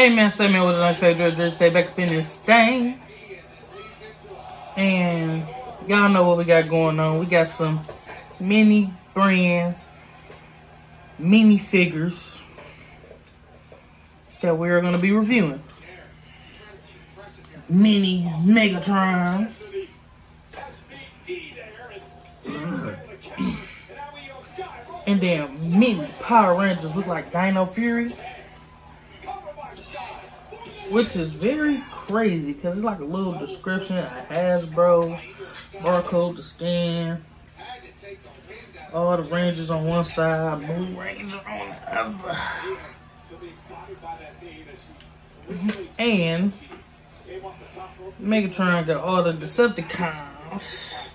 Hey man, Damien was a nice favorite. Just say back up in this thing. And y'all know what we got going on. We got some mini brands, mini figures that we're going to be reviewing. Mini Megatron. And then mini Power Rangers look like Dino Fury. Which is very crazy because it's like a little description, a Hasbro, barcode to scan. All the Rangers on one side, Blue Ranger on the other. And Megatron got all the Decepticons.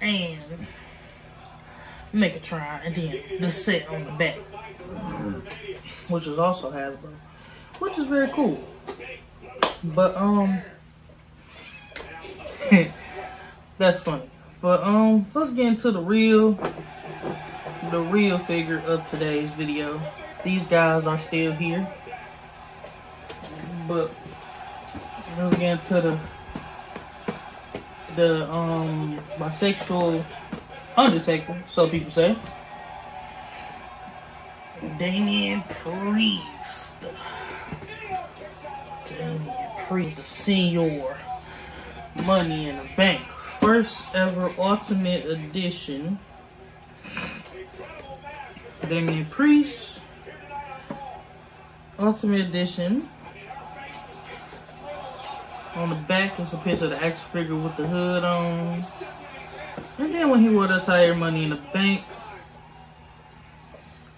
And Megatron, and then the set on the back, which is also Hasbro, which is very cool. But that's funny. But let's get into the real figure of today's video. These guys are still here, but let's get into the bisexual Undertaker, so people say. Damien Priest. Damien Priest, the senior. Money in the Bank. First ever Ultimate Edition. Damien Priest. Ultimate Edition. On the back is a picture of the action figure with the hood on. And then when he wore the attire, Money in the Bank.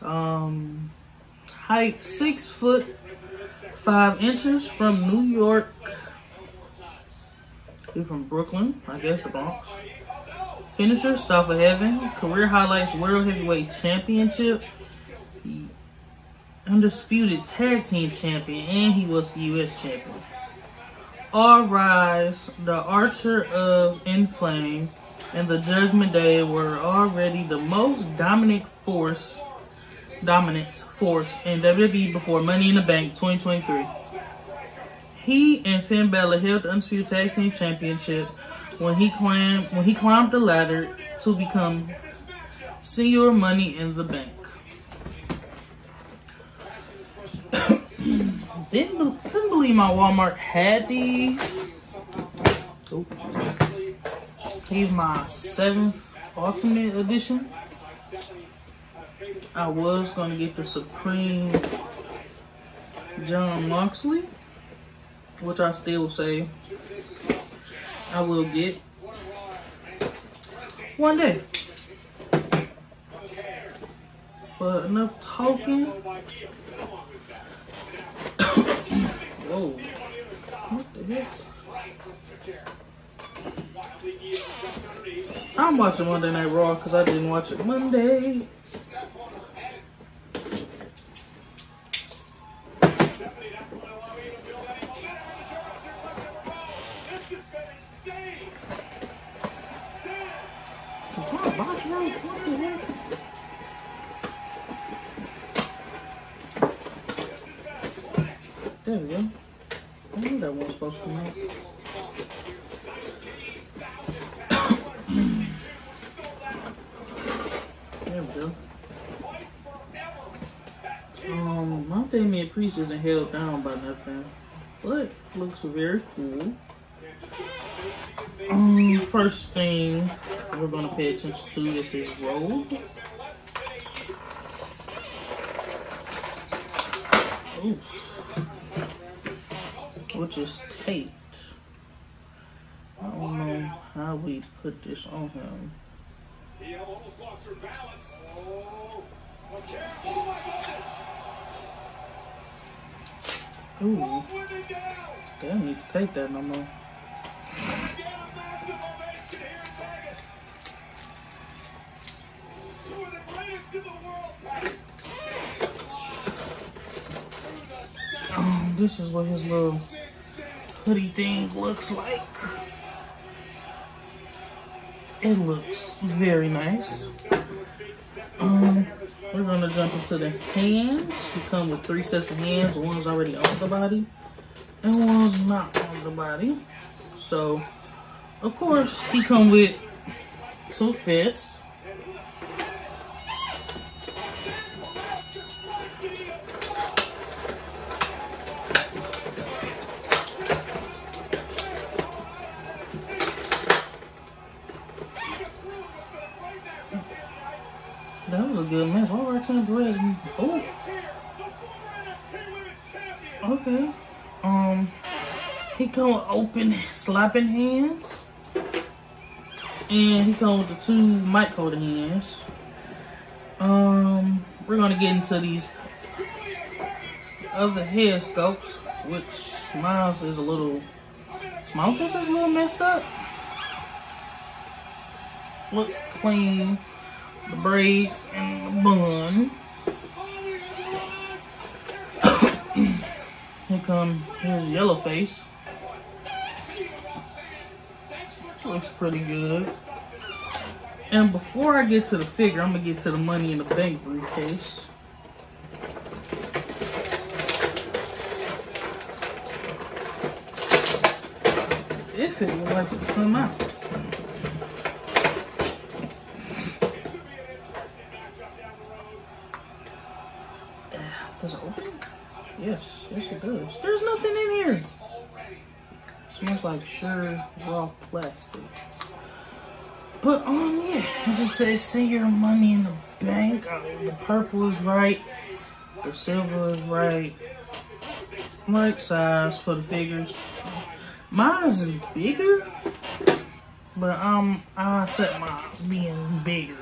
Height 6'5" from New York. He's from Brooklyn, I guess the Bronx. Finisher, South of Heaven. Career highlights, World Heavyweight Championship. The Undisputed Tag Team Champion, and he was the U.S. Champion. All Rise, the Archer of Inflame, and the Judgment Day were already the most dominant force in WWE before Money in the Bank 2023. He and Finn Balor held the Undisputed Tag Team Championship when he climbed the ladder to become Senior Money in the Bank. Couldn't believe my Walmart had these. He's my 7th Ultimate Edition. I was gonna get the Supreme John Moxley, which I still say I will get one day. But enough talking. Whoa. What the heck? I'm watching Monday Night Raw because I didn't watch it Monday. There we go. I knew that one was supposed to come out. There we go. My Damien Priest isn't held down by nothing, but looks very cool. First thing we're gonna pay attention to is his robe. Ooh. Which is taped. I don't know how we put this on him. He almost lost her balance. Oh, okay. Oh my goodness. Ooh. They don't need to tape that no more. This is what his little hoodie thing looks like. It looks very nice. we're gonna jump into the hands. He come with 3 sets of hands. One's already on the body, and one's not on the body. So, of course, he come with 2 fists. That was a good match. All right, Team Perez. Oh. Okay. He come with open slapping hands. And he come with the 2 mic holder hands. We're gonna get into these other head sculpts, which mine is a little, small piece is a little messed up. Looks clean. The braids and the bun. Here come his yellow face. Looks pretty good. And before I get to the figure, I'm gonna get to the Money in the Bank briefcase. If it would like to come out. Does it open? Yes, yes it does. There's nothing in here. Smells like sure raw plastic. But yeah, it just says see your money in the bank. The purple is right. The silver is right. Right size for the figures. Mine is bigger, but I set mine being bigger.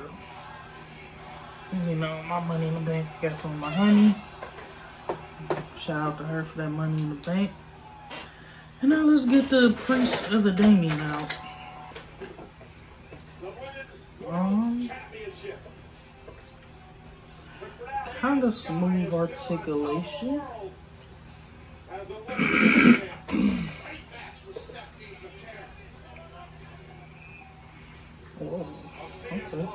You know, my Money in the Bank I got from my honey. Shout out to her for that Money in the Bank. And now let's get the Priest of the Damien out. Kind of smooth articulation. Whoa, okay.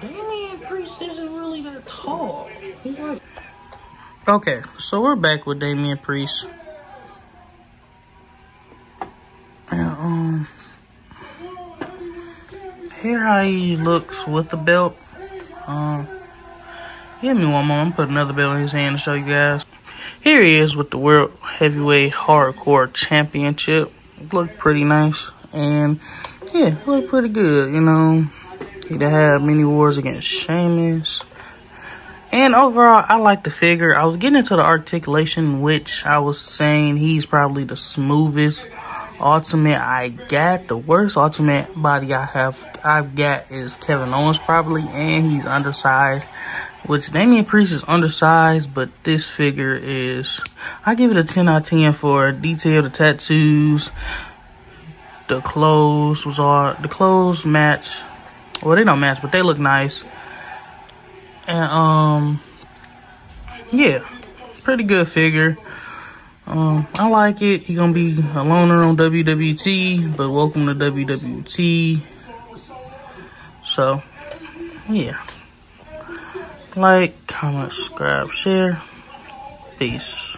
Damien Priest isn't really that tall. He's like... Okay, so we're back with Damien Priest. And, here how he looks with the belt. Give me one moment. I'm putting another belt in his hand to show you guys. Here he is with the World Heavyweight Hardcore Championship. Looked pretty nice. And, yeah, looked pretty good, you know. He had many wars against Sheamus. And overall, I like the figure. I was getting into the articulation, which I was saying he's probably the smoothest Ultimate I got. The worst Ultimate body I've got is Kevin Owens probably, and he's undersized. Which Damien Priest is undersized, but this figure is, I give it a 10 out of 10 for detail. The tattoos, the clothes the clothes match. Well, they don't match, but they look nice. And, yeah, pretty good figure. I like it. He's gonna be a loner on WWT, but welcome to WWT. So, yeah. Like, comment, subscribe, share. Peace.